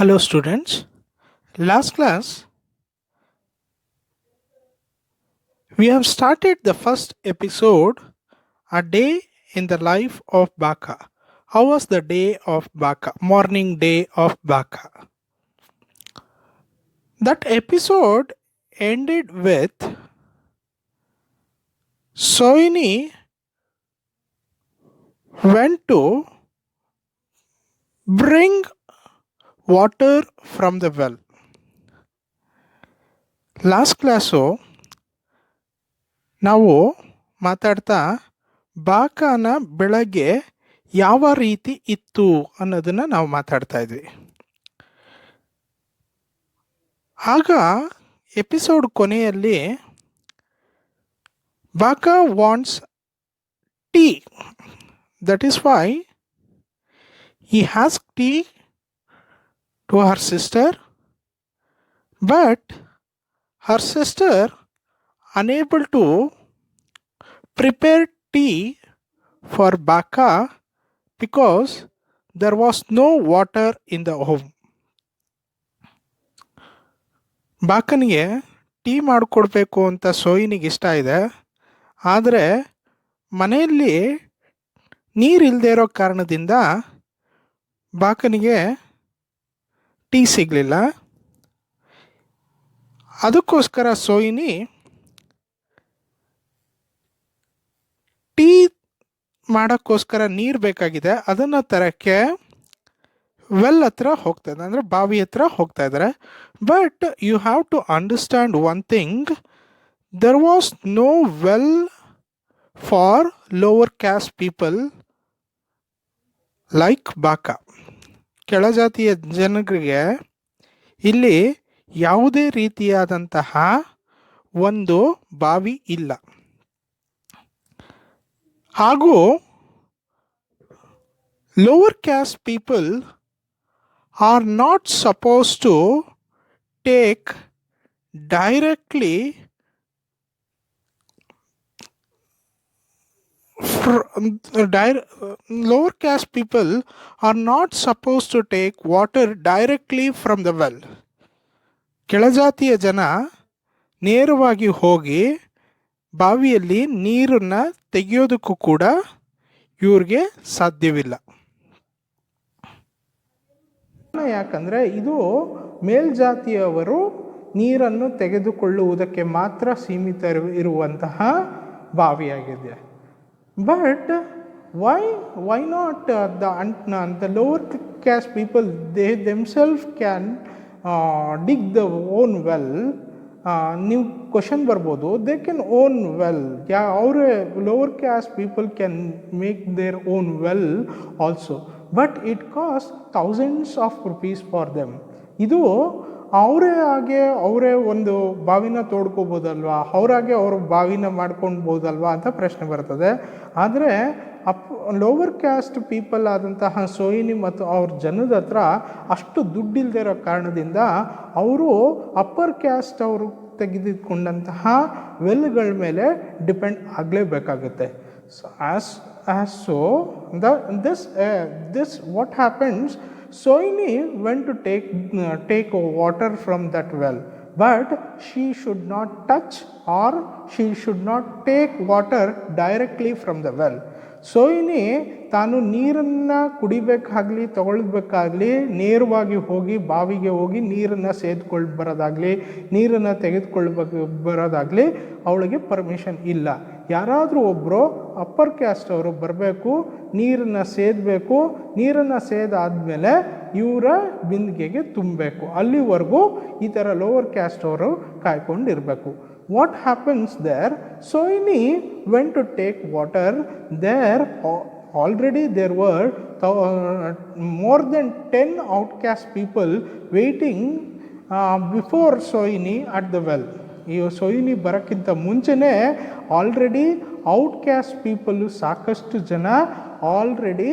Hello, students. Last class, we have started the first episode, A Day in the Life of Baka. How was the day of Baka? Morning day of Baka. That episode ended with Soini went to bring water from the well. Last class ನಾವು ಮಾತಾಡ್ತಾ ಬಾಕಾನ ಬೆಳಗ್ಗೆ ಯಾವ ರೀತಿ ಇತ್ತು ಅನ್ನೋದನ್ನು ನಾವು ಮಾತಾಡ್ತಾ ಇದ್ವಿ. ಆಗ ಎಪಿಸೋಡ್ ಕೊನೆಯಲ್ಲಿ Baka wants tea. That is why he asked tea to her sister, but her sister unable to prepare tea for Baka because there was no water in the home. ಬಾಕನಿಗೆ ಟೀ ಮಾಡಿಕೊಡ್ಬೇಕು ಅಂತ ಸೋಯಿನಿಗೆ ಇಷ್ಟ ಇದೆ, ಆದರೆ ಮನೆಯಲ್ಲಿ ನೀರಿಲ್ಲದೆ ಇರೋ ಕಾರಣದಿಂದ ಬಾಕನಿಗೆ ಟೀ ಸಿಗಲಿಲ್ಲ. ಅದಕ್ಕೋಸ್ಕರ ಸೋಯಿನಿ ಟೀ ಮಾಡೋಕ್ಕೋಸ್ಕರ ನೀರು ಬೇಕಾಗಿದೆ, ಅದನ್ನು ತರಕ್ಕೆ ವೆಲ್ ಹತ್ರ ಹೋಗ್ತಾ ಇದ್ದಾರೆ, ಅಂದರೆ ಬಾವಿ ಹತ್ರ ಹೋಗ್ತಾ ಇದ್ದಾರೆ. But you have to understand one thing, there was no well for lower caste people like Bakha. ಕೆಳಜಾತಿಯ ಜನರಿಗೆ ಇಲ್ಲಿ ಯಾವುದೇ ರೀತಿಯಾದಂತಹ ಒಂದು ಬಾವಿ ಇಲ್ಲ. ಹಾಗೂ lower caste people are not suppose to take directly lower caste people are not supposed to take water directly from the well. ಕೆಳಜಾತಿಯ ಜನ ನೇರವಾಗಿ ಹೋಗಿ ಬಾವಿಯಲ್ಲಿ ನೀರನ್ನು ತೆಗೆಯೋದಕ್ಕೂ ಕೂಡ ಇವ್ರಿಗೆ ಸಾಧ್ಯವಿಲ್ಲ. ಯಾಕಂದರೆ ಇದು ಮೇಲ್ಜಾತಿಯವರು ನೀರನ್ನು ತೆಗೆದುಕೊಳ್ಳುವುದಕ್ಕೆ ಮಾತ್ರ ಸೀಮಿತ ಇರುವಂತಹ ಬಾವಿಯಾಗಿದೆ. But why not the lower caste people, they themselves can dig the own well? ನೀವು ಕ್ವಶನ್ ಬರ್ಬೋದು, ದೇ ಕ್ಯಾನ್ ಓನ್ ವೆಲ್. ಅವರೇ lower caste people can make their own well also, but it cost thousands of rupees for them. ಇದು ಅವರೇ ಒಂದು ಬಾವಿನ ತೋಡ್ಕೋಬೋದಲ್ವಾ, ಅವರಾಗೆ ಅವರು ಬಾವಿನ ಮಾಡ್ಕೊಳ್ಬೋದಲ್ವಾ ಅಂತ ಪ್ರಶ್ನೆ ಬರ್ತದೆ. ಆದರೆ ಲೋವರ್ ಕ್ಯಾಸ್ಟ್ ಪೀಪಲ್ ಆದಂತಹ ಸೋಯಿನಿ ಮತ್ತು ಅವ್ರ ಜನದ ಹತ್ರ ಅಷ್ಟು ದುಡ್ಡಿಲ್ಲದೆ ಇರೋ ಕಾರಣದಿಂದ ಅವರು ಅಪ್ಪರ್ ಕ್ಯಾಸ್ಟ್ ಅವರು ತೆಗೆದುಕೊಂಡಂತಹ ವೆಲ್ಗಳ ಮೇಲೆ depend ಆಗಲೇಬೇಕಾಗುತ್ತೆ. This what happens, Soini went to take water from that well, but she should not touch or she should not take water directly from the well. ಸೋಯಿನಿ ತಾನು ನೀರನ್ನು ಕುಡಿಬೇಕಾಗಲಿ ತಗೊಳ್ಬೇಕಾಗಲಿ ನೇರವಾಗಿ ಹೋಗಿ ಬಾವಿಗೆ ಹೋಗಿ ನೀರನ್ನು ಸೇದ್ಕೊಂಡು ಬರೋದಾಗಲಿ ನೀರನ್ನು ತೆಗೆದುಕೊಳ್ಬೇಕು ಬರೋದಾಗಲಿ ಅವಳಿಗೆ ಪರ್ಮಿಷನ್ ಇಲ್ಲ. ಯಾರಾದರೂ ಒಬ್ಬರು ಅಪ್ಪರ್ ಕ್ಯಾಸ್ಟ್ ಅವರು ಬರಬೇಕು, ನೀರನ್ನು ಸೇದಬೇಕು, ನೀರನ್ನು ಸೇದಾದಮೇಲೆ ಇವರ ಬಿಂದಿಗೆಗೆ ತುಂಬಬೇಕು. ಅಲ್ಲಿವರೆಗೂ ಈ ಥರ ಲೋವರ್ ಕ್ಯಾಸ್ಟ್ ಅವರು ಕಾಯ್ಕೊಂಡಿರಬೇಕು. What happens there? Soini went to take water. There already there were more than 10 outcast people waiting before Soini at the well. ಈ ಸೋಯಿನಿ ಬರೋಕ್ಕಿಂತ ಮುಂಚೆನೇ ಆಲ್ರೆಡಿ ಔಟ್ಕ್ಯಾಸ್ಟ್ ಪೀಪಲ್ಲು ಸಾಕಷ್ಟು ಜನ ಆಲ್ರೆಡಿ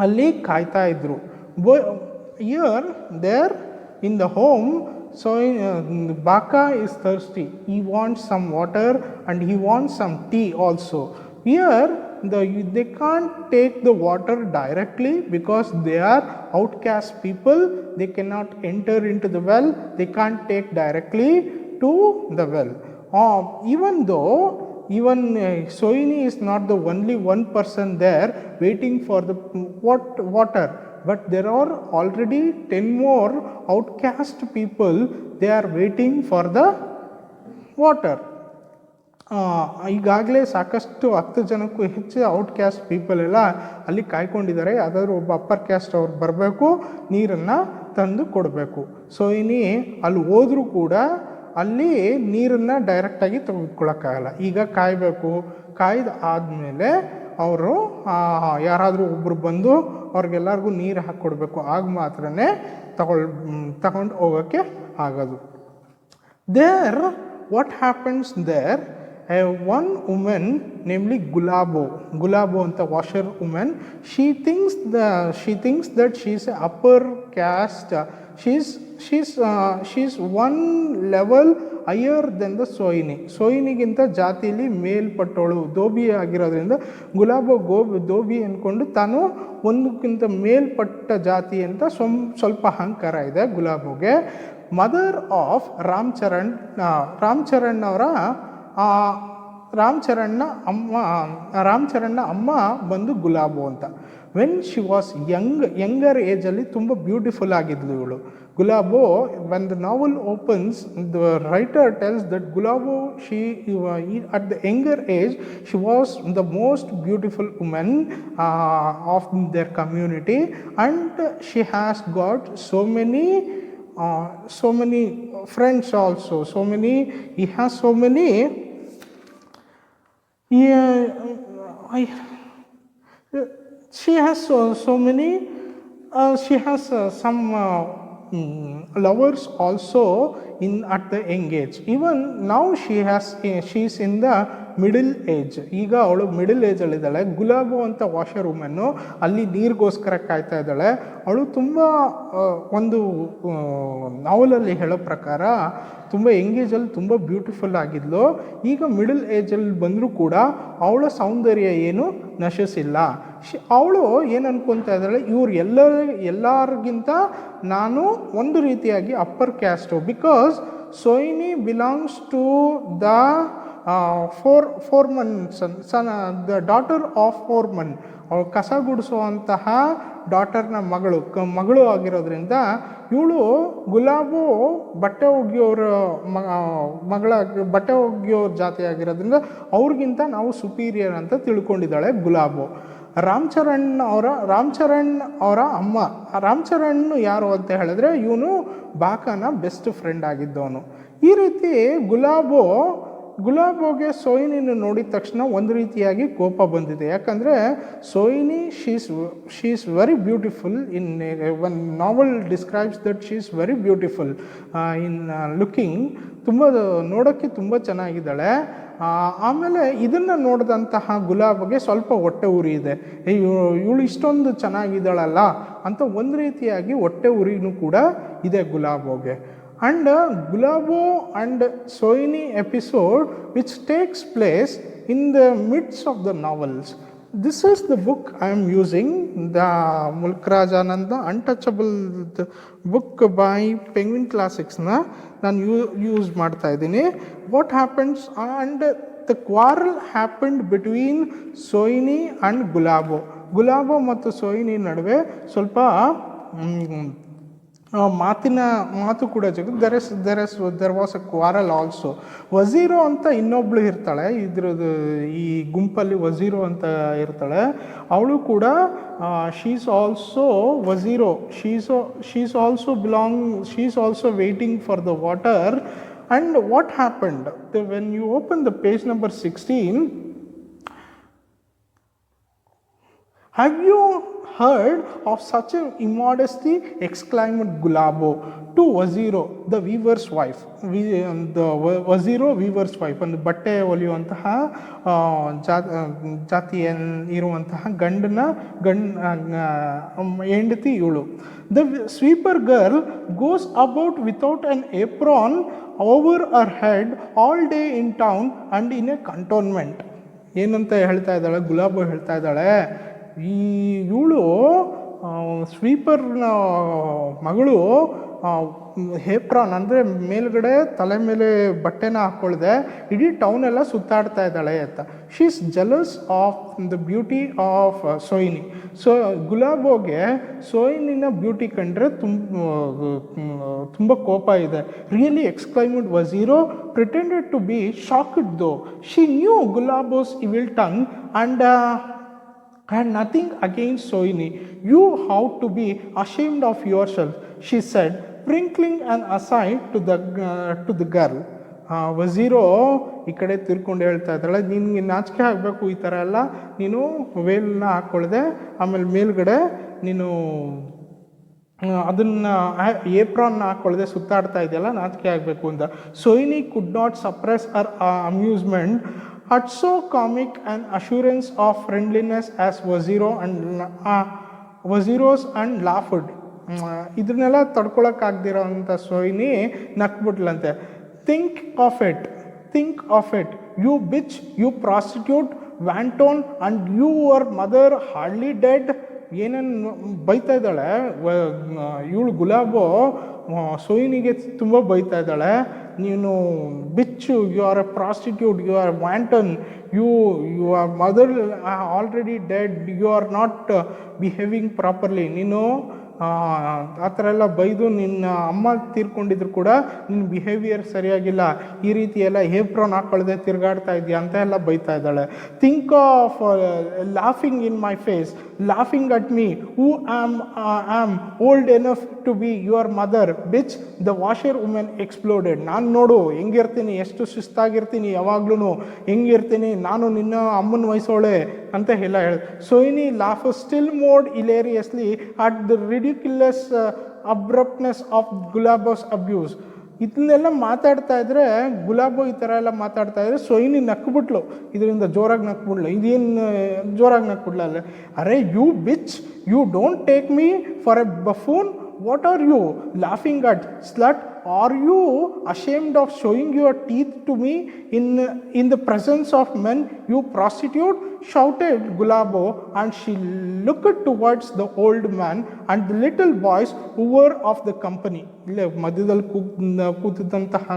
ಅಲ್ಲಿ ಕಾಯ್ತಾ ಇದ್ರು. There in the home, so Baka is thirsty. He wants some water and he wants some tea also. Here they can't take the water directly because they are outcast people. They cannot enter into the well, they can't take directly to the well. Even though Sohini is not the only one person there waiting for the water, but there are already 10 more outcast people, they are waiting for the water. ಈಗಾಗಲೇ ಸಾಕಷ್ಟು 10 ಜನಕ್ಕೂ ಹೆಚ್ಚು ಔಟ್ಕ್ಯಾಸ್ಟ್ people ಎಲ್ಲ ಅಲ್ಲಿ ಕಾಯ್ಕೊಂಡಿದ್ದಾರೆ. ಯಾವುದಾದ್ರೂ ಒಬ್ಬ upper caste ಅವ್ರು ಬರಬೇಕು, ನೀರನ್ನು ತಂದು ಕೊಡಬೇಕು. ಸೋಹಿನಿ ಅಲ್ಲಿ ಹೋದರೂ ಕೂಡ ಅಲ್ಲಿ ನೀರನ್ನು ಡೈರೆಕ್ಟಾಗಿ ತೆಗೆದುಕೊಳ್ಳೋಕ್ಕಾಗಲ್ಲ. ಈಗ ಕಾಯಬೇಕು. ಕಾಯ್ದು ಆದಮೇಲೆ ಅವರು ಯಾರಾದರೂ ಒಬ್ಬರು ಬಂದು ಅವ್ರಿಗೆಲ್ಲರಿಗೂ ನೀರು ಹಾಕ್ಕೊಡ್ಬೇಕು. ಆಗ ಮಾತ್ರ ತಗೊಂಡು ಹೋಗೋಕ್ಕೆ ಆಗೋದು. There what happens there, one woman, namely Gulabo anta washer woman, she thinks that she is a upper caste. She's one level higher than the ಸೋಹಿನಿಗಿಂತ ಜಾತಿಯಲ್ಲಿ ಮೇಲ್ಪಟ್ಟವಳು. ಧೋಬಿ ಆಗಿರೋದ್ರಿಂದ ಗುಲಾಬೋ ಧೋಬಿ ಅಂದ್ಕೊಂಡು ತಾನು ಒಂದಕ್ಕಿಂತ ಮೇಲ್ಪಟ್ಟ ಜಾತಿ ಅಂತ ಸ್ವಲ್ಪ ಅಹಂಕಾರ ಇದೆ ಗುಲಾಬೋಗೆ. ಮದರ್ ಆಫ್ ರಾಮ್ಚರಣ್ ಅವರ ರಾಮ್ಚರಣ್ನ ಅಮ್ಮ ಬಂದು ಗುಲಾಬೋ ಅಂತ. ವೆನ್ ಶಿ ವಾಸ್ ಯಂಗರ್ ಏಜಲ್ಲಿ ತುಂಬ ಬ್ಯೂಟಿಫುಲ್ ಆಗಿದ್ಲು ಇವಳು Gulabo. When the novel opens, the writer tells that Gulabo at the younger age she was the most beautiful woman of their community, and she has got so many friends also. He has so many she has some lovers also at the young age. Even now she is in the middle age. ಈಗ ಅವಳು middle ಏಜಲ್ಲಿದ್ದಾಳೆ. ಗುಲಾಬೋ ಅಂತ washer woman ಅಲ್ಲಿ ನೀರಿಗೋಸ್ಕರ ಕಾಯ್ತಾ ಇದ್ದಾಳೆ. ಅವಳು ತುಂಬ ಒಂದು ನಾವಲಲ್ಲಿ ಹೇಳೋ ಪ್ರಕಾರ ತುಂಬ ಎಂಗೇಜಲ್ಲಿ ತುಂಬ ಬ್ಯೂಟಿಫುಲ್ ಆಗಿದ್ಲು. ಈಗ ಮಿಡಲ್ ಏಜಲ್ಲಿ ಬಂದರೂ ಕೂಡ ಅವಳ ಸೌಂದರ್ಯ ಏನು ನಶಿಸಿಲ್ಲ. ಅವಳು ಏನು ಅನ್ಕೊತಾ ಇದ್ದಾಳೆ, ಇವ್ರು ಎಲ್ಲರಿಗಿಂತ ನಾನು ಒಂದು ರೀತಿಯಾಗಿ upper caste. Because Sohini belongs to the foreman the daughter of foreman. ಅವಳು ಕಸ ಗುಡಿಸುವಂತಹ ಡಾಟರ್ನ ಮಗಳು ಆಗಿರೋದ್ರಿಂದ ಇವಳು ಗುಲಾಬೋ ಬಟ್ಟೆ ಒಗೆಯೋರ ಬಟ್ಟೆ ಒಗೆಯೋರ ಜಾತಿ ಆಗಿರೋದ್ರಿಂದ ಅವ್ರಿಗಿಂತ ನಾವು ಸುಪೀರಿಯರ್ ಅಂತ ತಿಳ್ಕೊಂಡಿದ್ದಾಳೆ ಗುಲಾಬೋ. ರಾಮ್ಚರಣ್ ಅವರ ಅಮ್ಮ. ರಾಮ್ಚರಣ್ ಯಾರು ಅಂತ ಹೇಳಿದ್ರೆ ಇವನು ಬಾಕನ ಬೆಸ್ಟ್ ಫ್ರೆಂಡ್ ಆಗಿದ್ದವನು. ಈ ರೀತಿ ಗುಲಾಬೋಗೆ ಸೋಹಿನಿನ ನೋಡಿದ ತಕ್ಷಣ ಒಂದು ರೀತಿಯಾಗಿ ಕೋಪ ಬಂದಿದೆ. ಯಾಕಂದರೆ Sohini she is very beautiful. In one novel describes that she is very beautiful in looking. ತುಂಬ ನೋಡೋಕ್ಕೆ ತುಂಬ ಚೆನ್ನಾಗಿದ್ದಾಳೆ. ಆಮೇಲೆ ಇದನ್ನು ನೋಡಿದಂತಹ ಗುಲಾಬ್ಗೆ ಸ್ವಲ್ಪ ಹೊಟ್ಟೆ ಉರಿ ಇದೆ. ಇವಳು ಇಷ್ಟೊಂದು ಚೆನ್ನಾಗಿದ್ದಾಳಲ್ಲ ಅಂತ ಒಂದು ರೀತಿಯಾಗಿ ಹೊಟ್ಟೆ ಉರಿನೂ ಕೂಡ ಇದೆ ಗುಲಾಬೋಗೆ. And Gulabo and Sohini episode which takes place in the midst of the novels. This is the book I am using, the Mulkraj Anand Untouchable book by Penguin Classics na ನಾನು ಯೂಸ್ ಮಾಡ್ತಾ ಇದ್ದೀನಿ. What happens, and the quarrel happened between Sohini and ಗುಲಾಬೋ ಮತ್ತು ಸೋಹಿನಿ ನಡುವೆ ಸ್ವಲ್ಪ ಮಾತು ಕೂಡ there was a quarrel also. Waziro ಅಂತ ಇನ್ನೊಬ್ಳು ಇರ್ತಾಳೆ ಈ ಗುಂಪಲ್ಲಿ, ವಜೀರೋ ಅಂತ ಇರ್ತಾಳೆ. ಅವಳು ಕೂಡ she is also Waziro. She is also waiting for the water. And what happened, when you open the page number 16, have you heard of such an immodesty, exclaimed Gulabo to Waziro, the weaver's wife. The Waziro, weaver's wife. And ಬಟ್ಟೆ ಹೊಲಿಯುವಂತಹ ಜಾತಿಯಲ್ಲಿರುವಂತಹ ಹೆಂಡತಿ ಇವಳು. The sweeper girl goes about without an apron over her head all day in town and in a cantonment. ಏನಂತ ಹೇಳ್ತಾ ಇದ್ದಾಳೆ, ಗುಲಾಬೋ ಹೇಳ್ತಾ ಇದ್ದಾಳೆ, ಈ ಇವಳು ಸ್ವೀಪರ್ನ ಮಗಳು ಹೇಪ್ರಾನ್ ಅಂದರೆ ಮೇಲ್ಗಡೆ ತಲೆ ಮೇಲೆ ಬಟ್ಟೆನ ಹಾಕ್ಕೊಳ್ದೆ ಇಡೀ ಟೌನೆಲ್ಲ ಸುತ್ತಾಡ್ತಾ ಇದ್ದಾಳೆ ಅಂತ. She is jealous of the beauty of Sohini. So ಗುಲಾಬೋಗೆ ಸೋಯಿನಿನ ಬ್ಯೂಟಿ ಕಂಡ್ರೆ ತುಂಬ ಕೋಪ ಇದೆ. Really exclaimed Waziro pretended to be shocked though. She knew Gulabo's evil tongue and had nothing against Sohini. You have to be ashamed of yourself, she said, sprinkling an aside to the girl. ವಜೀರೋ ಈ ಕಡೆ ತಿರ್ಕೊಂಡು ಹೇಳ್ತಾ ಇದ್ದಾಳೆ, ನಿನಗೆ ನಾಚಿಕೆ ಆಗಬೇಕು, ಈ ಥರ ಎಲ್ಲ ನೀನು ವೇಲ್ನ ಹಾಕ್ಕೊಳ್ದೆ, ಆಮೇಲೆ ಮೇಲ್ಗಡೆ ನೀನು ಅದನ್ನು ಏಪ್ರಾನ್ನ ಹಾಕ್ಕೊಳ್ದೆ ಸುತ್ತಾಡ್ತಾ ಇದೆಯಲ್ಲ, ನಾಚಿಕೆ ಆಗಬೇಕು ಅಂತ. Sohini could not suppress her amusement at so comic an assurance of friendliness as Waziros and laughed. ಇದನ್ನೆಲ್ಲ ತಡ್ಕೊಳಕ್ಕಾಗ್ದಿರೋ ಅಂಥ ಸೋಹಿನಿ ನಕ್ಬಿಟ್ಲಂತೆ. Think of it you bitch, you prostitute, wanton, and your mother hardly dead. ಏನೇನು ಬೈತಾ ಇದ್ದಾಳೆ ಇವಳು ಗುಲಾಬೋ ಸೋಹಿನಿಗೆ ತುಂಬ ಬೈತಾ ಇದ್ದಾಳೆ. ನೀನು bitch, you are a prostitute, you are wanton, your mother already dead, you are not behaving properly. ನೀನು ಆ ಥರ ಎಲ್ಲ ಬೈದು ನಿನ್ನ ಅಮ್ಮ ತೀರ್ಕೊಂಡಿದ್ರು ಕೂಡ ನಿನ್ನ ಬಿಹೇವಿಯರ್ ಸರಿಯಾಗಿಲ್ಲ, ಈ ರೀತಿ ಎಲ್ಲ ಹೇಪ್ರಾನ್ ಹಾಕ್ಕೊಳ್ದೆ ತಿರುಗಾಡ್ತಾ ಇದೆಯಾ ಅಂತ ಎಲ್ಲ ಬೈತಾ ಇದ್ದಾಳೆ. Think of laughing in my face, laughing at me, who am old enough to be your mother bitch, the washer women exploded. ನಾನು ನೋಡು ಹೆಂಗಿರ್ತೀನಿ, ಎಷ್ಟು ಸುಸ್ತಾಗಿರ್ತೀನಿ, ಯಾವಾಗ್ಲೂ ಹೆಂಗಿರ್ತೀನಿ, ನಾನು ನಿನ್ನ ಅಮ್ಮನ ವಯಸ್ಸೋಳೆ ಅಂತ ಎಲ್ಲ ಹೇಳಿ. Sohini laugh still more hilariously at the ridiculous abruptness of Gulabo's abuse. ಇದನ್ನೆಲ್ಲ ಮಾತಾಡ್ತಾ ಇದ್ರೆ, ಗುಲಾಬೋ ಈ ಥರ ಎಲ್ಲ ಮಾತಾಡ್ತಾ ಇದ್ರೆ ಸೋಹಿನಿ ನಕ್ಬಿಟ್ಲು, ಇದರಿಂದ ಜೋರಾಗಿ ನಕ್ಬಿಡ್ಲು. ಇದೇನು ಜೋರಾಗಿ ನಕ್ಬಿಡ್ಲ ಅಲ್ಲ, ಅರೆ you bitch, you don't take me for a buffoon, what are you laughing at, slut, are you ashamed of showing your teeth to me in the presence of men, you prostitute, shouted Gulabo, and she looked towards the old man and the little boys who were of the company. ಇಲ್ಲೇ ಮಧ್ಯದಲ್ಲಿ ಕೂತಿದ್ದಂತಹ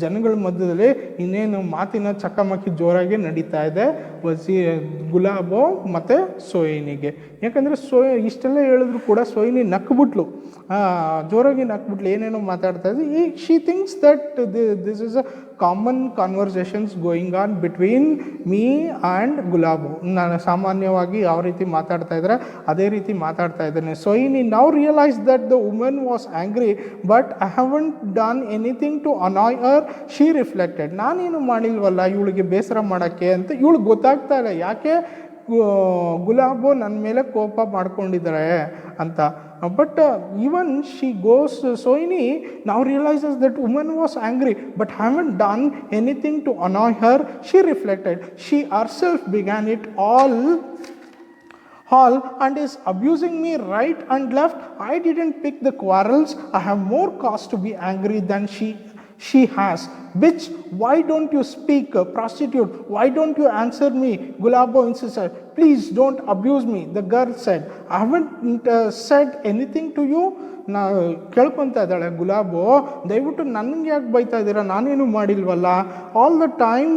ಜನಗಳ ಮಧ್ಯದಲ್ಲಿ ಇನ್ನೇನು ಮಾತಿನ ಚಕಮಕಿ ಜೋರಾಗಿ ನಡೀತಾ ಇದೆ ಗುಲಾಬೋ ಮತ್ತು ಸೋಹಿನಿಗೆ. ಯಾಕಂದರೆ ಇಷ್ಟೆಲ್ಲ ಹೇಳಿದ್ರು ಕೂಡ ಸೋಹಿನಿ ನಕ್ಬಿಟ್ಲು, ಜೋರಾಗಿ ನಕ್ಬಿಟ್ಲು, ಏನೇನೋ ಮಾತಾಡ್ತಾ ಇದ್ದೆ. She thinks that this is a common conversations going on between me and Gulabo. ನಾನು ಸಾಮಾನ್ಯವಾಗಿ ಯಾವ ರೀತಿ ಮಾತಾಡ್ತಾ ಇದ್ರೆ ಅದೇ ರೀತಿ ಮಾತಾಡ್ತಾ ಇದ್ದೇನೆ. Sohini now realise that the woman was angry but I haven't done anything to annoy her. She reflected, ನಾನೇನು ಮಾಡಿಲ್ವಲ್ಲ ಇವಳಿಗೆ ಬೇಸರ ಮಾಡೋಕ್ಕೆ ಅಂತ. ಇವಳು ಗೊತ್ತಾಗ್ತಾ ಇಲ್ಲ ಯಾಕೆ ಗುಲಾಬೋ ನನ್ನ ಮೇಲೆ ಕೋಪ ಮಾಡ್ಕೊಂಡಿದ್ದಾರೆ ಅಂತ. But even she goes, Sohini now realizes that woman was angry but haven't done anything to annoy her. She reflected. She herself began it all and is abusing me right and left. I didn't pick the quarrels. I have more cause to be angry than she has. Bitch, why don't you speak? Prostitute, why don't you answer me? Gulabo insisted. Please don't abuse me, the girl said. I haven't said anything to you. ನಾ ಕೇಳ್ಕೊತಾ ಇದ್ದಾಳೆ ಗುಲಾಬೋ, ದಯವಿಟ್ಟು ನನಗೆ ಯಾಕೆ ಬೈತಾ ಇದ್ದೀರಾ, ನಾನೇನು ಮಾಡಿಲ್ವಲ್ಲ. All the time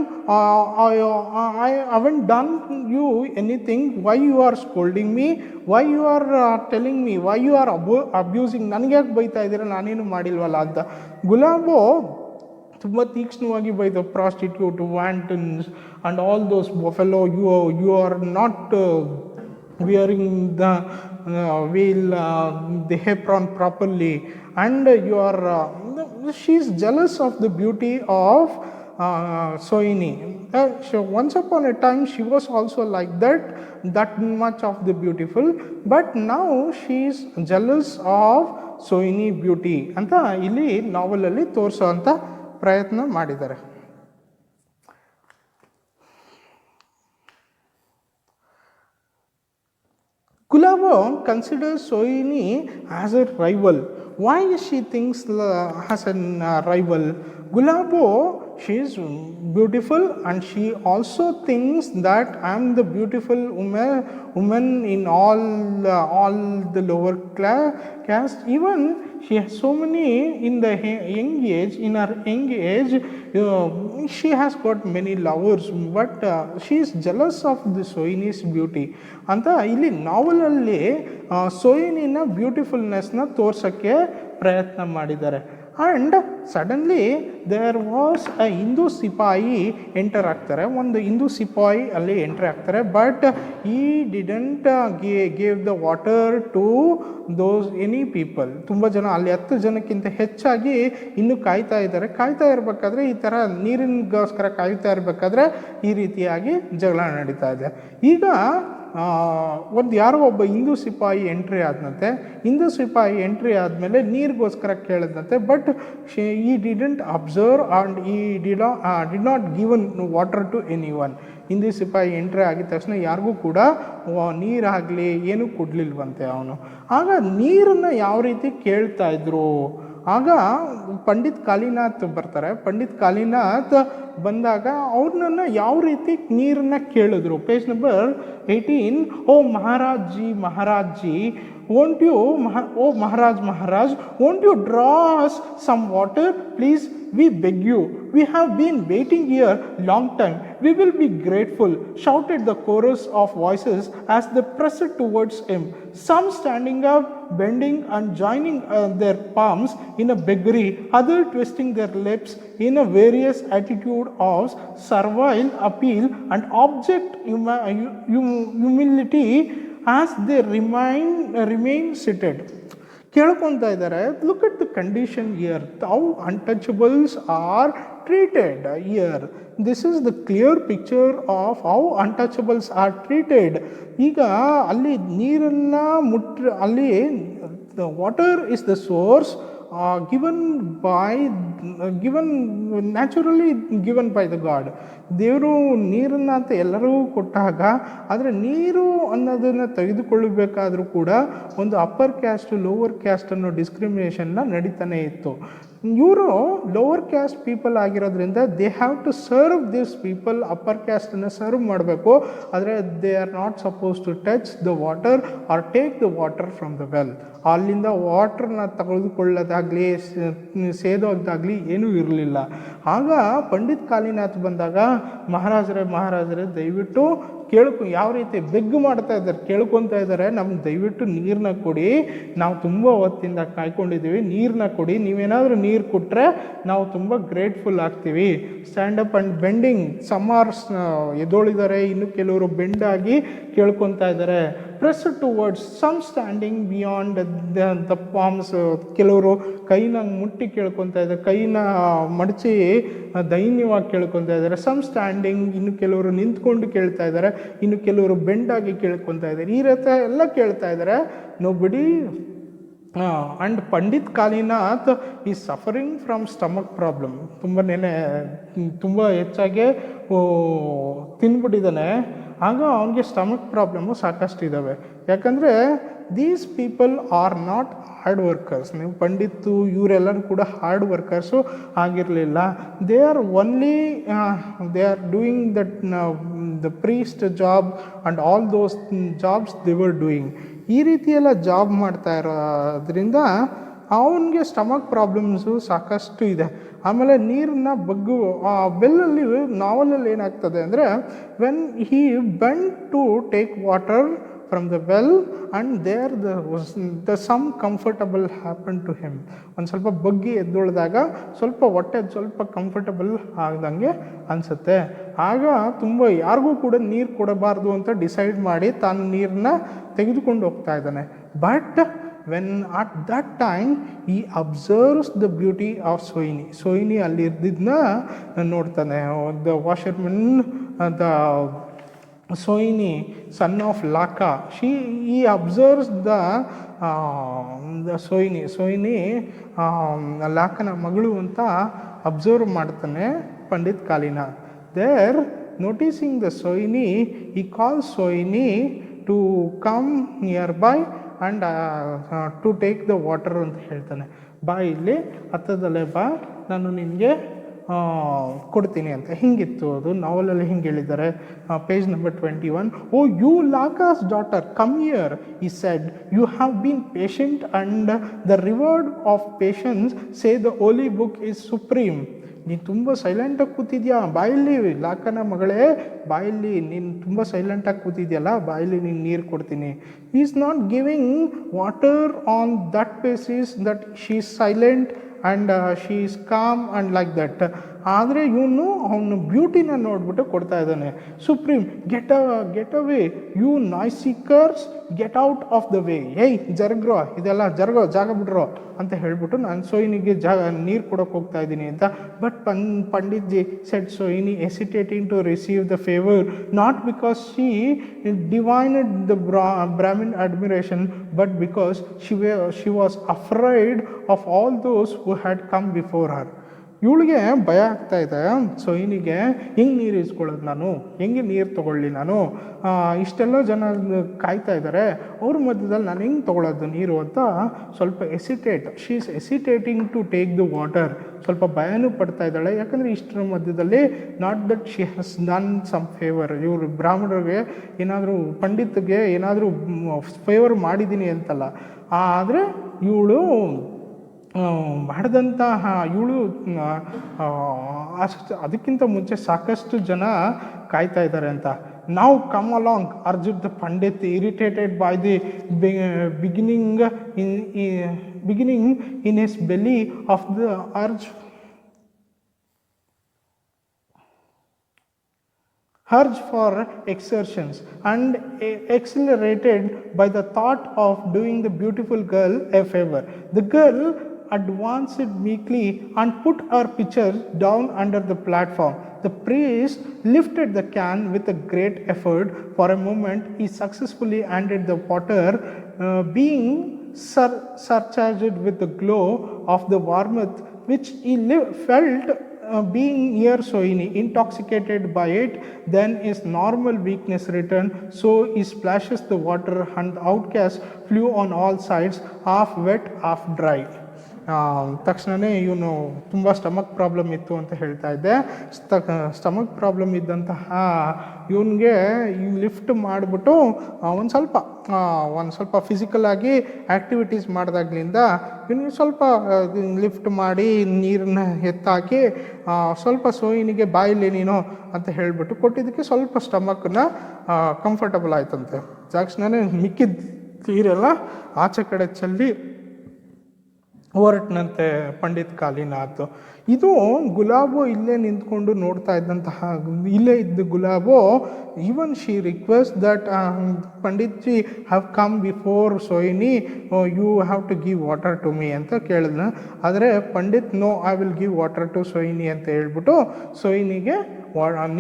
I haven't done you anything, why you are scolding me, why you are telling me, why you are abusing, ನನಗೆ ಯಾಕೆ ಬೈತಾ ಇದ್ದೀರಾ, ನಾನೇನು ಮಾಡಿಲ್ವಲ್ಲ ಅಂತ. ಗುಲಾಬೋ ತುಂಬ ತೀಕ್ಷ್ಣವಾಗಿ ಬೈದ. Prostitute, wantons and all those buffalo, you are not wearing the veil, the apron properly, and you are she is jealous of the beauty of Sohini. So once upon a time she was also like that much of the beautiful, but now she is jealous of Sohini beauty ಅಂತ ಇಲ್ಲಿ ನಾವೆಲಲ್ಲಿ ತೋರಿಸುವಂಥ ಪ್ರಯತ್ನ ಮಾಡಿದ್ದಾರೆ. Gulabo considers Sohini as a rival. Why she thinks as a rival? Gulabo she is beautiful and she also thinks that I am the beautiful woman in all the lower caste. Even she has so many in the young age, in her young age, she has got many lovers, but she is jealous of the Sohini's beauty ಅಂತ ಇಲ್ಲಿ ನಾವಲಲ್ಲಿ ಸೋಹಿನಿನ ಬ್ಯೂಟಿಫುಲ್ನೆಸ್ನ ತೋರ್ಸೋಕ್ಕೆ ಪ್ರಯತ್ನ ಮಾಡಿದ್ದಾರೆ. And suddenly there was a Hindu sepoy enter ಆಗ್ತಾರೆ, ಒಂದು ಹಿಂದೂ ಸಿಪಾಯಿ ಅಲ್ಲಿ entry ಆಗ್ತಾರೆ. ಬಟ್ ಈ didn't gave the water to those any people. ತುಂಬ ಜನ ಅಲ್ಲಿ 10 ಜನಕ್ಕಿಂತ ಹೆಚ್ಚಾಗಿ ಇನ್ನೂ ಕಾಯ್ತಾ ಇದ್ದಾರೆ. ಕಾಯ್ತಾ ಇರಬೇಕಾದ್ರೆ ಈ ಥರ ನೀರಿಗೋಸ್ಕರ ಕಾಯ್ತಾ ಇರಬೇಕಾದ್ರೆ ಈ ರೀತಿಯಾಗಿ ಜಗಳ ನಡೀತಾ ಇದೆ. ಈಗ ಯಾರೋ ಒಬ್ಬ ಹಿಂದೂ ಸಿಪಾಯಿ ಎಂಟ್ರಿ ಆದನಂತೆ. ಹಿಂದೂ ಸಿಪಾಯಿ ಎಂಟ್ರಿ ಆದಮೇಲೆ ನೀರಿಗೋಸ್ಕರ ಕೇಳಿದಂತೆ. ಬಟ್ ಈ didn't observe and he did not given water to any one. Hindu sepoy entry ಆಗಿದ ತಕ್ಷಣ ಯಾರಿಗೂ ಕೂಡ ನೀರಾಗಲಿ ಏನೂ ಕೊಡಲಿಲ್ವಂತೆ ಅವನು. ಆಗ ನೀರನ್ನು ಯಾವ ರೀತಿ ಕೇಳ್ತಾ ಇದ್ರು, ಆಗ ಪಂಡಿತ್ ಕಾಳಿನಾಥ್ ಬರ್ತಾರೆ. ಪಂಡಿತ್ ಕಾಳಿನಾಥ್ ಬಂದಾಗ ಅವ್ರನ್ನ ಯಾವ ರೀತಿ ನೀರನ್ನು ಕೇಳಿದ್ರು. Page number 18. Oh Maharaj ji won't you Maharaj, won't you draw us some water, please? We beg you. We have been waiting here long time. We will be grateful, shouted the chorus of voices as they pressed towards him. Some standing up, bending and joining their palms in a beggary, others twisting their lips in a various attitude of servile appeal and abject humility as they remain seated. ಕೇಳ್ಕೊತಾ ಇದ್ದಾರೆ. Look at the condition here, how untouchables are treated here. This is the clear picture of how untouchables are treated. ಈಗ ಅಲ್ಲಿ ನೀರನ್ನು ಅಲ್ಲಿ the water is the source naturally given by the god. ದೇವರು ನೀರನ್ನು ಅಂತ ಎಲ್ಲರೂ ಕೊಟ್ಟಾಗ, ಆದರೆ ನೀರು ಅನ್ನೋದನ್ನು ತೆಗೆದುಕೊಳ್ಳಬೇಕಾದ್ರೂ ಕೂಡ ಒಂದು ಅಪ್ಪರ್ ಕ್ಯಾಸ್ಟ್ ಲೋವರ್ ಕ್ಯಾಸ್ಟ್ ಅನ್ನೋ ಡಿಸ್ಕ್ರಿಮಿನೇಷನ್ನ ನಡೀತಾನೆ ಇತ್ತು. ಇವರು ಲೋವರ್ ಕ್ಯಾಸ್ಟ್ ಪೀಪಲ್ ಆಗಿರೋದ್ರಿಂದ they have to serve this people. Upper ಕ್ಯಾಸ್ಟನ್ನು ಸರ್ವ್ ಮಾಡಬೇಕು, ಆದರೆ they are not suppose to touch the water or take the water from the well. ಅಲ್ಲಿಂದ ವಾಟ್ರನ್ನ ತೆಗೆದುಕೊಳ್ಳೋದಾಗಲಿ ಸೇದೋದಾಗಲಿ ಏನೂ ಇರಲಿಲ್ಲ. ಆಗ ಪಂಡಿತ್ ಕಾಳಿನಾಥ್ ಬಂದಾಗ, ಮಹಾರಾಜರೇ ದಯವಿಟ್ಟು ಯಾವ ರೀತಿ ಬೆಗ್ಗು ಮಾಡ್ತಾ ಇದ್ದಾರೆ, ಕೇಳ್ಕೊತಾ ಇದ್ದಾರೆ, ನಮ್ಗೆ ದಯವಿಟ್ಟು ನೀರನ್ನ ಕೊಡಿ, ನಾವು ತುಂಬ ಹೊತ್ತಿಂದ ಕಾಯ್ಕೊಂಡಿದ್ದೀವಿ, ನೀರನ್ನ ಕೊಡಿ, ನೀವೇನಾದರೂ ನೀರು ಕೊಟ್ಟರೆ ನಾವು ತುಂಬ ಗ್ರೇಟ್ಫುಲ್ ಆಗ್ತೀವಿ. ಸ್ಟ್ಯಾಂಡಪ್ ಆ್ಯಂಡ್ ಬೆಂಡಿಂಗ್, ಸಮಾರ್ಸ್ ಎದ್ದೋಳಿದ್ದಾರೆ, ಇನ್ನು ಕೆಲವರು ಬೆಂಡಾಗಿ ಕೇಳ್ಕೊತಾ ಇದ್ದಾರೆ. Press towards, some standing beyond the palms, ಕೆಲವರು ಕೈನ ಮುಟ್ಟಿ ಕೇಳ್ಕೊತಾ ಇದ್ದಾರೆ, ಕೈನ ಮಡಚಿ ದೈನ್ಯವಾಗಿ ಕೇಳ್ಕೊತಾ ಇದ್ದಾರೆ. ಸಮ್ ಸ್ಟ್ಯಾಂಡಿಂಗ್, ಇನ್ನು ಕೆಲವರು ನಿಂತ್ಕೊಂಡು ಕೇಳ್ತಾ ಇದ್ದಾರೆ, ಇನ್ನು ಕೆಲವರು ಬೆಂಡಾಗಿ ಕೇಳ್ಕೊತಾ ಇದ್ದಾರೆ. ಈ ರೀತಿ ಎಲ್ಲ ಕೇಳ್ತಾ ಇದ್ದಾರೆ. ನೋಬಡಿ ಆ್ಯಂಡ್ ಪಂಡಿತ್ ಕಾಳಿನಾಥ್ ಈ ಸಫರಿಂಗ್ ಫ್ರಮ್ ಸ್ಟಮಕ್ ಪ್ರಾಬ್ಲಮ್. ತುಂಬ ಹೆಚ್ಚಾಗಿ ತಿಂದ್ಬಿಟ್ಟಿದ್ದಾನೆ. ಆಗ ಅವನಿಗೆ ಸ್ಟಮಕ್ ಪ್ರಾಬ್ಲಮ್ಮು ಸಾಕಷ್ಟು ಇದ್ದಾವೆ. ಯಾಕಂದರೆ these people are not hard workers. ನೀವು ಪಂಡಿತ್ತು ಇವರೆಲ್ಲರೂ ಕೂಡ ಹಾರ್ಡ್ ವರ್ಕರ್ಸು ಆಗಿರಲಿಲ್ಲ. They are only they are doing that the priest job and all those jobs they were doing. ಈ ರೀತಿಯೆಲ್ಲ ಜಾಬ್ ಮಾಡ್ತಾ ಇರೋದ್ರಿಂದ ಅವನಿಗೆ ಸ್ಟಮಕ್ ಪ್ರಾಬ್ಲಮ್ಸು ಸಾಕಷ್ಟು ಇದೆ. ಆಮೇಲೆ ನೀರನ್ನ ಬೆಲ್ಲಲ್ಲಿ ನಾವಲಲ್ಲಿ ಏನಾಗ್ತದೆ ಅಂದರೆ, when he bent to take water from the well and there the some comfortable happen to him. ಒಂದು ಸ್ವಲ್ಪ ಬಗ್ಗಿ ಎದ್ದೊಳ್ದಾಗ ಹೊಟ್ಟೆ ಸ್ವಲ್ಪ ಕಂಫರ್ಟಬಲ್ ಆಗ್ದಂಗೆ ಅನಿಸುತ್ತೆ. ಆಗ ಯಾರಿಗೂ ಕೂಡ ನೀರು ಕೊಡಬಾರ್ದು ಅಂತ ಡಿಸೈಡ್ ಮಾಡಿ ತಾನು ನೀರನ್ನ ತೆಗೆದುಕೊಂಡು ಹೋಗ್ತಾ ಇದ್ದಾನೆ. But when at that time he observes the beauty of Sohini ಅಲ್ಲಿ ಇರ್ದಿದ್ನ ನೋಡ್ತಾನೆ. the washerman, the Sohini, son of Laka, he observes the Sohini ಲಾಕನ ಮಗಳು ಅಂತ ಅಬ್ಸರ್ವ್ ಮಾಡ್ತಾನೆ Pandit ಕಾಳಿನಾಥ್. there noticing the Sohini, he calls Sohini to come nearby and to take the water ಅಂತ ಹೇಳ್ತಾನೆ. ಬಾ, ಇಲ್ಲಿ ಹತ್ತದಲ್ಲೇ ಬಾ, ನಾನು ನಿನಗೆ ಕೊಡ್ತೀನಿ ಅಂತ. ಹಿಂಗಿತ್ತು ಅದು ನಾವಲಲ್ಲಿ. ಹಿಂಗೆ ಹೇಳಿದ್ದಾರೆ, page number 21. Oh you Lakha's daughter, come here, he said, you have been patient and the reward of patience say the holy book is supreme. ನೀನು ತುಂಬ ಸೈಲೆಂಟಾಗಿ ಕೂತಿದ್ಯಾ, ಬಾಯಲ್ಲಿ ಲಾಕನ ಮಗಳೇ, ಬಾಯಲ್ಲಿ ನೀನು ತುಂಬ ಸೈಲೆಂಟಾಗಿ ಕೂತಿದ್ಯಲ್ಲ, ಬಾಯಲ್ಲಿ ನೀನು ನೀರು ಕೊಡ್ತೀನಿ. Is not giving water on that basis that she is silent and she is calm and like that. ಆದರೆ ಇವನು ಅವನು ಬ್ಯೂಟಿನ ನೋಡ್ಬಿಟ್ಟು ಕೊಡ್ತಾ ಇದ್ದಾನೆ. Supreme, get away you noise seekers, get out of the way. ಏಯ್ ಜರ್ಗ್ರೋ, ಇದೆಲ್ಲ ಜರ್ಗೋ, ಜಾಗ ಬಿಡ್ರೋ ಅಂತ ಹೇಳ್ಬಿಟ್ಟು ನಾನು ಸೋಯಿನಿಗೆ ನೀರು ಕೊಡೋಕೆ ಹೋಗ್ತಾ ಇದ್ದೀನಿ ಅಂತ. But Pandit ji said Sohini hesitating to receive the favour, not because she divined the Brahmin admiration, but because she was afraid of all those who had come before her. ಇವಳಿಗೆ ಭಯ ಆಗ್ತಾ ಇದೆ ಸೋಯಿನಿಗೆ, ಹೆಂಗೆ ನೀರು ಇಸ್ಕೊಳ್ಳೋದು ನಾನು, ಹೆಂಗೆ ನೀರು ತೊಗೊಳ್ಳಿ ನಾನು, ಇಷ್ಟೆಲ್ಲ ಜನ ಕಾಯ್ತಾ ಇದ್ದಾರೆ, ಅವ್ರ ಮಧ್ಯದಲ್ಲಿ ನಾನು ಹೆಂಗೆ ತೊಗೊಳೋದು ನೀರು ಅಂತ ಸ್ವಲ್ಪ she is hesitating to take the water. ಸ್ವಲ್ಪ ಭಯನೂ ಪಡ್ತಾ ಇದ್ದಾಳೆ, ಯಾಕಂದರೆ ಇಷ್ಟರ ಮಧ್ಯದಲ್ಲಿ not that she has done some favour, ಇವರು ಬ್ರಾಹ್ಮಣರಿಗೆ ಏನಾದರೂ, ಪಂಡಿತ್ಗೆ ಏನಾದರೂ ಫೇವರ್ ಮಾಡಿದ್ದೀನಿ ಅಂತಲ್ಲ, ಆದರೆ ಇವಳು ಮಾಡಿದಂತಹ ಇವಳು ಅದಕ್ಕಿಂತ ಮುಂಚೆ ಸಾಕಷ್ಟು ಜನ ಕಾಯ್ತಾ ಇದ್ದಾರೆ ಅಂತ. ನಾವು come along Arjun the Pandit, irritated by the beginning in his belly of the urge for exertions and accelerated by the thought of doing the beautiful girl a favor. The girl advanced meekly and put her pitcher down under the platform. The priest lifted the can with a great effort. For a moment he successfully handed the water, being surcharged with the glow of the warmth which he felt being near Sohini, intoxicated by it. Then his normal weakness returned, so he splashes the water and the outcast flew on all sides, half wet, half dry. ತಕ್ಷಣವೇ ಇವನು ತುಂಬ stomach problem ಇತ್ತು ಅಂತ ಹೇಳ್ತಾ ಇದ್ದೆ. Stomach problem ಇದ್ದಂತಹ ಇವನಿಗೆ lift ಮಾಡಿಬಿಟ್ಟು ಒಂದು ಸ್ವಲ್ಪ ಫಿಸಿಕಲಾಗಿ ಆ್ಯಕ್ಟಿವಿಟೀಸ್ ಮಾಡಿದಾಗ್ಲಿಂದ ಇವನಿಗೆ ಸ್ವಲ್ಪ ಲಿಫ್ಟ್ ಮಾಡಿ ನೀರನ್ನ ಎತ್ತಾಕಿ ಸ್ವಲ್ಪ ಸೋಯಿನಿಗೆ ಬಾಯಿಲಿ ನೀನು ಅಂತ ಹೇಳಿಬಿಟ್ಟು ಕೊಟ್ಟಿದ್ದಕ್ಕೆ ಸ್ವಲ್ಪ ಸ್ಟಮಕ್ನ ಕಂಫರ್ಟಬಲ್ ಆಯ್ತಂತೆ. ತಕ್ಷಣವೇ ಮಿಕ್ಕಿದ ನೀರೆಲ್ಲ ಆಚೆ ಕಡೆ ಚೆಲ್ಲಿ ಹೊರಟನಂತೆ ಪಂಡಿತ್ ಕಾಲಿನಾಥ್. ಇದು ಗುಲಾಬೋ ಇಲ್ಲೇ ನಿಂತ್ಕೊಂಡು ನೋಡ್ತಾ ಇದ್ದಂತಹ, ಇಲ್ಲೇ ಇದ್ದ Gulabo, even she request that Pandit ji have come before Sohini, you have to give water to me ಅಂತ ಕೇಳಿದ್ನ. ಆದರೆ Pandit no, I will give water to Sohini ಅಂತ ಹೇಳ್ಬಿಟ್ಟು ಸೋಯಿನಿಗೆ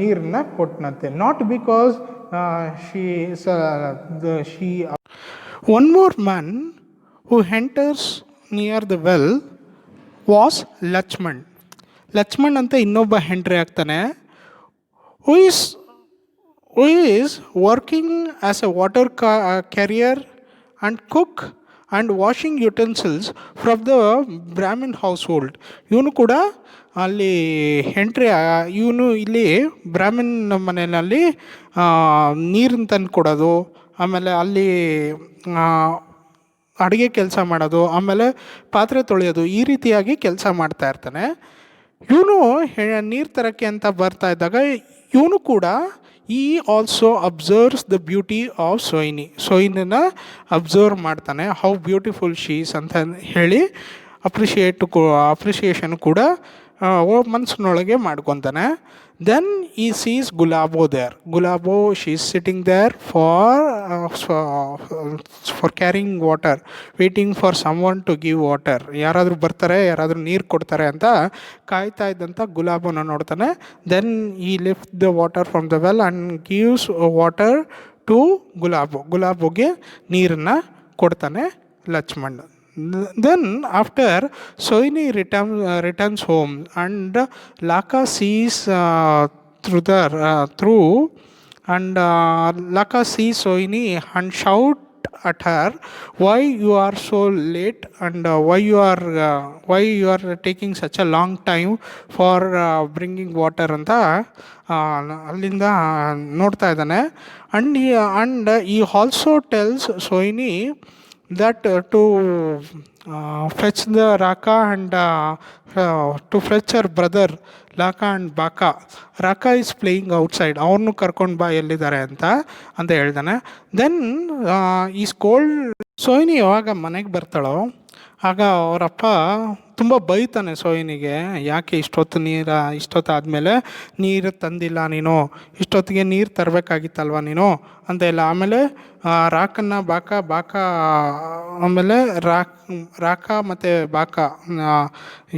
ನೀರನ್ನ ಕೊಟ್ಟನಂತೆ. Not because she one more man who enters near the well was Lakshman. Lakshman ಅಂತ ಇನ್ನೊಬ್ಬ ಎಂಟ್ರಿ ಆಗ್ತಾನೆ. Who is working as a water carrier and cook and washing utensils from the Brahmin house hold. ಇವನು ಕೂಡ ಅಲ್ಲಿ ಇವನು ಇಲ್ಲಿ ಬ್ರಾಹ್ಮಿನ್ ಮನೆಯಲ್ಲಿ ನೀರನ್ನು ತಂದು ಕೊಡೋದು, ಆಮೇಲೆ ಅಲ್ಲಿ ಅಡುಗೆ ಕೆಲಸ ಮಾಡೋದು, ಆಮೇಲೆ ಪಾತ್ರೆ ತೊಳೆಯೋದು, ಈ ರೀತಿಯಾಗಿ ಕೆಲಸ ಮಾಡ್ತಾ ಇರ್ತಾನೆ. ಇವನು ನೀರು ತರೋಕ್ಕೆ ಅಂತ ಬರ್ತಾ ಇದ್ದಾಗ ಇವನು ಕೂಡ he also observes the beauty of ಸೋಯಿನಿನ ಅಬ್ಸರ್ವ್ ಮಾಡ್ತಾನೆ. ಹೌ ಬ್ಯೂಟಿಫುಲ್ ಶೀಸ್ ಅಂತ ಹೇಳಿ ಅಪ್ರಿಷಿಯೇಷನ್ ಕೂಡ ಮನಸ್ಸಿನೊಳಗೆ ಮಾಡ್ಕೊತಾನೆ. Then he sees Gulabo there. Gulabo, she is sitting there for carrying water, waiting for someone to give water. ಯಾರಾದರೂ ಬರ್ತಾರೆ, ಯಾರಾದರೂ ನೀರು ಕೊಡ್ತಾರೆ ಅಂತ ಕಾಯ್ತಾ ಇದ್ದಂಥ ಗುಲಾಬೋನ ನೋಡ್ತಾನೆ. Then he lifts the water from the well and gives water to Gulabo. ಗುಲಾಬೋಗೆ ನೀರನ್ನು ಕೊಡ್ತಾನೆ Lakshman. Then after Sohini returns home and Laka sees Laka sees Sohini and at her, why you are so late, and why you are taking such a long time for bringing water ಅಂತ ಅಲ್ಲಿಂದ ನೋಡ್ತಾ ಇದ್ದಾನೆ. And he also tells Sohini that to fetch the Raka and to fetch her brother Laka and Baka. Raka is playing outside, ಅವನು ಕರ್ಕೊಂಡು ಬಾ ಎಲ್ಲಿದ್ದಾರೆ ಅಂತ ಹೇಳ್ದಾನೆ. Then ಈ ಸ್ಕೋಲ್ಡ್ ಸೋಹಿನಿ ಯಾವಾಗ ಮನೆಗೆ ಬರ್ತಾಳೋ ಆಗ ಅವರಪ್ಪ ತುಂಬ ಬೈತಾನೆ ಸೋಹಿನಿಗೆ, ಯಾಕೆ ಇಷ್ಟೊತ್ತಾದಮೇಲೆ ನೀರು ತಂದಿಲ್ಲ ನೀನು, ಇಷ್ಟೊತ್ತಿಗೆ ನೀರು ತರಬೇಕಾಗಿತ್ತಲ್ವ ನೀನು ಅಂತ ಎಲ್ಲ. ಆಮೇಲೆ ರಾಕನ್ನ ಬಾಕ ಆಮೇಲೆ ರಾಕ ಮತ್ತು Bakha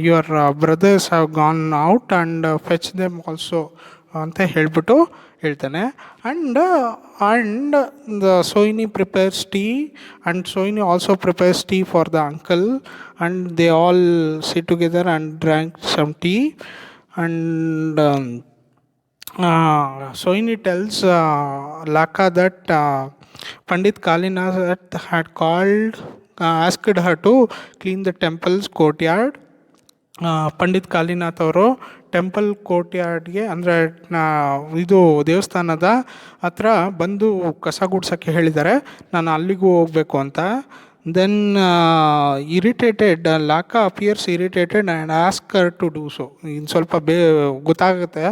your brothers have gone out and fetch them also ಅಂತ ಹೇಳ್ತಾನೆ. And the Sohini prepares tea, and Sohini also prepares tea for the uncle, and they all sit together and drank some tea. And Sohini tells Laka that Pandit Kalinath had asked her to clean the temple's courtyard. Pandit Kalinath ಅವರು temple ಕೋರ್ಟ್ಯಾರ್ಡ್ಗೆ ಅಂದರೆ ಇದು ದೇವಸ್ಥಾನದ ಹತ್ರ ಬಂದು ಕಸ ಗುಡ್ಸೋಕ್ಕೆ ಹೇಳಿದ್ದಾರೆ, ನಾನು ಅಲ್ಲಿಗೂ ಹೋಗಬೇಕು ಅಂತ. Then irritated Lakha appears irritated and asked her to do so. ಇನ್ನು ಸ್ವಲ್ಪ ಗೊತ್ತಾಗುತ್ತೆ,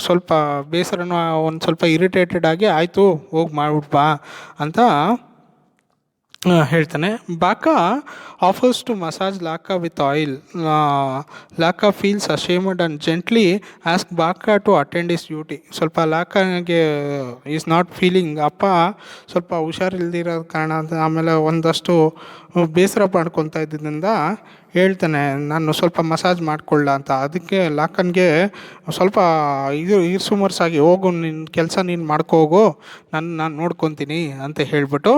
ಸ್ವಲ್ಪ ಬೇಸರನೂ ಒಂದು ಸ್ವಲ್ಪ ಇರಿಟೇಟೆಡ್ ಆಗಿ ಆಯಿತು ಹೋಗಿ ಮಾಡ್ಬಿಟ್ಟು ಬಾ ಅಂತ ಹೇಳ್ತಾನೆ. Bakha offers to massage Lakha with oil. Lakha feels ashamed and gently ask Bakha to attend his duty. ಸ್ವಲ್ಪ ಲಾಕಾಗೆ ಈಸ್ ನಾಟ್ ಫೀಲಿಂಗ್, ಅಪ್ಪ ಸ್ವಲ್ಪ ಹುಷಾರಿಲ್ದಿರೋ ಕಾರಣ ಆಮೇಲೆ ಒಂದಷ್ಟು ಬೇಸರ ಮಾಡ್ಕೊತಾ ಇದ್ದಿದ್ದರಿಂದ ಹೇಳ್ತಾನೆ ನಾನು ಸ್ವಲ್ಪ ಮಸಾಜ್ ಮಾಡಿಕೊಳ್ಳ ಅಂತ. ಅದಕ್ಕೆ ಲಾಕನ್ಗೆ ಸ್ವಲ್ಪ ಇರ್ಸುಮರ್ಸಾಗಿ ಹೋಗು, ನಿನ್ನ ಕೆಲಸ ನೀನು ಮಾಡ್ಕೋಗು, ನಾನು ನೋಡ್ಕೊತೀನಿ ಅಂತ ಹೇಳ್ಬಿಟ್ಟು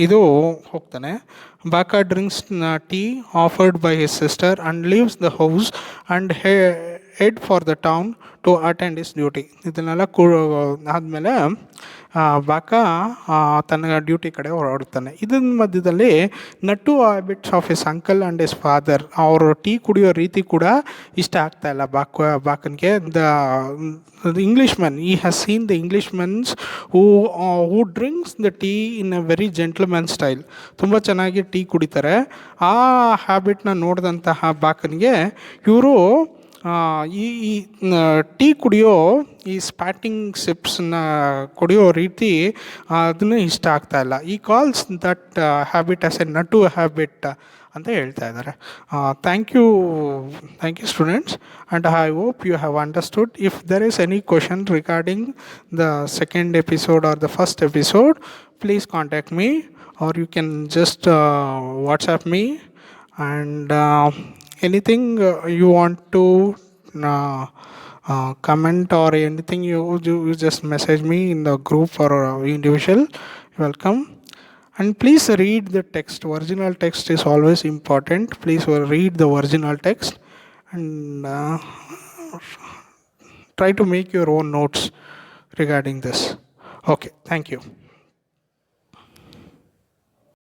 ಇದು ಹೋಗ್ತಾನೆ. Bakha drinks tea offered by his sister and leaves the house and head for the town to attend his duty. ಇದನ್ನೆಲ್ಲ ಆದಮೇಲೆ ಬಾಕಾ ತನ್ನ ಡ್ಯೂಟಿ ಕಡೆ ಹೊರಡ್ತಾನೆ. ಇದನ್ನ ಮಧ್ಯದಲ್ಲಿ ನಟು habits of his uncle and his father, ಅವರು ಟೀ ಕುಡಿಯೋ ರೀತಿ ಕೂಡ ಇಷ್ಟ ಆಗ್ತಾಯಿಲ್ಲ ಬಾಕನ್ಗೆ. The Englishman, he has seen the Englishmans who drinks the tea in a very gentleman style. ತುಂಬ ಚೆನ್ನಾಗಿ ಟೀ ಕುಡಿತಾರೆ. ಆ ಹ್ಯಾಬಿಟ್ನ ನೋಡಿದಂತಹ ಬಾಕನ್ಗೆ ಇವರು ಈ ಟೀ ಕುಡಿಯೋ ಈ ಸ್ಪ್ಯಾಟಿಂಗ್ ಸಿಪ್ಸನ್ನ ಕುಡಿಯೋ ರೀತಿ ಅದನ್ನು ಇಷ್ಟ ಆಗ್ತಾಯಿಲ್ಲ. ಈ calls that habit as a ನಟು ಹ್ಯಾಬಿಟ್ ಅಂತ ಹೇಳ್ತಾ ಇದ್ದಾರೆ. Thank you students, and I hope you have understood. If there is any question regarding the second episode or the first episode, please contact me or you can just WhatsApp me, and anything you want to comment or anything you just message me in the group or individual. Welcome. And please read the text. Original text is always important. Please read the original text and try to make your own notes regarding this. Okay, thank you.